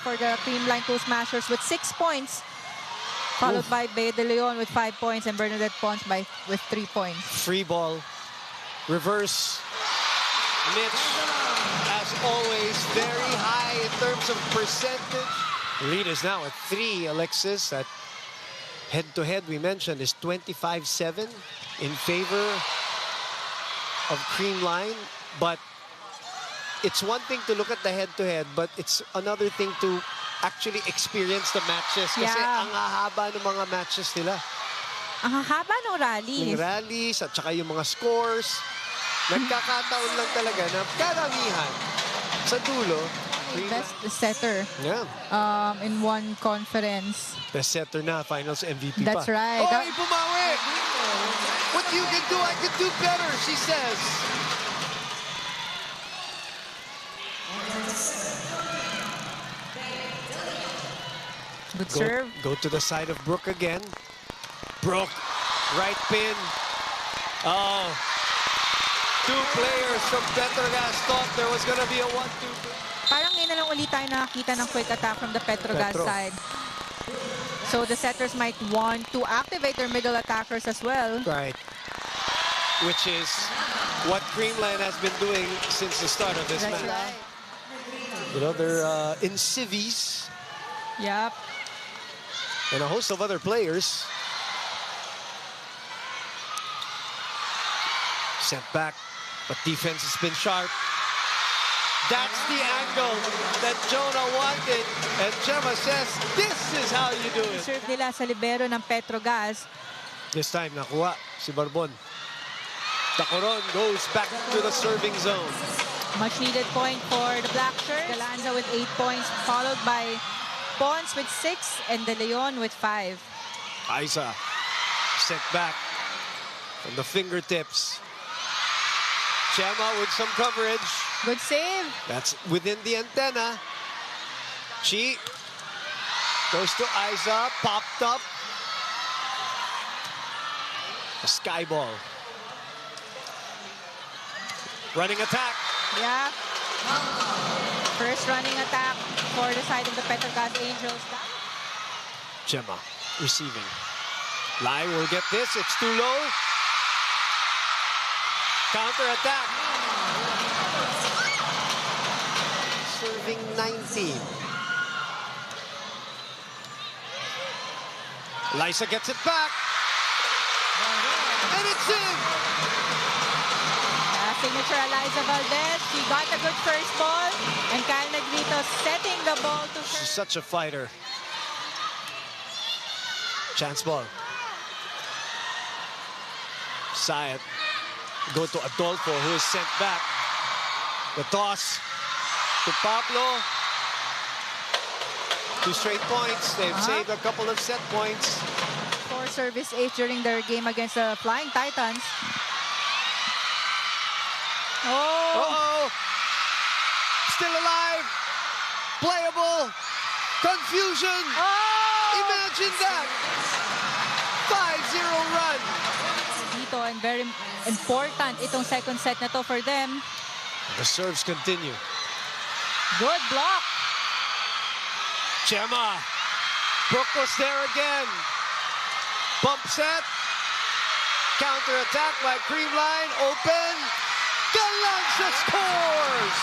for the Creamline Tool Smashers with 6 points. Followed by Bea De Leon with 5 points and Bernadette Pons with 3 points. Free ball. Reverse. Mitch, as always, very high in terms of percentage. Lead is now at 3, Alexis. At head-to-head, we mentioned, is 25-7 in favor of Creamline. But it's one thing to look at the head-to-head, but it's another thing to actually experience the matches. Kasi ang hahaba ng mga matches nila. Ang hahaba ng rallies. Yung rallies at saka yung mga scores. Nagkakataon lang talaga na karamihan sa dulo. Best setter in one conference. Best setter na, finals MVP That's pa. right. Oh, Pumawi! What you can do, I can do better, she says. Good serve. Go to the side of Brooke again. Brooke, right pin. Oh. 2 players from Petrogas thought there was gonna be a 1-2. Parang ngayon na lang ulit tayo nakakita ng quick attack from the Petrogas side. So the setters might want to activate their middle attackers as well. Right. Which is what Creamline has been doing since the start of this match. Right. You know, they're in civies. Yep. And a host of other players. Sent back, but defense has been sharp. That's the angle that Jonah wanted. And Gemma says, this is how you do it. Serve nila sa libero ng Petrogas. This time, nakuha si Barbon. Tacoron goes back to the serving zone. Much needed point for the Black Shirts. Galanza with 8 points, followed by Pons with 6 and De Leon with 5. Aiza sent back from the fingertips. Gemma with some coverage. Good save. That's within the antenna. She goes to Aiza, popped up. A sky ball. Running attack. Yeah. First running attack for the side of the Petrogas Angels. Gemma receiving. Lai will get this. It's too low. Counter attack. Serving 19. Liza gets it back. And it's in. Signature Eliza Valdez. She got a good first ball. And Kyle Negrito setting the ball to her. She's such a fighter. Chance ball. Sayat. Go to Adolfo, who is sent back. The toss to Pablo. 2 straight points. They've saved a couple of set points. 4 service ace during their game against the Flying Titans. Oh! Uh-oh! Still alive! Playable! Confusion! Oh! Imagine that! 5-0 run! Dito, and very important itong second set na to for them. The serves continue. Good block. Gemma. Brooke was there again. Bump set. Counter attack by Creamline. Open. Galanza scores!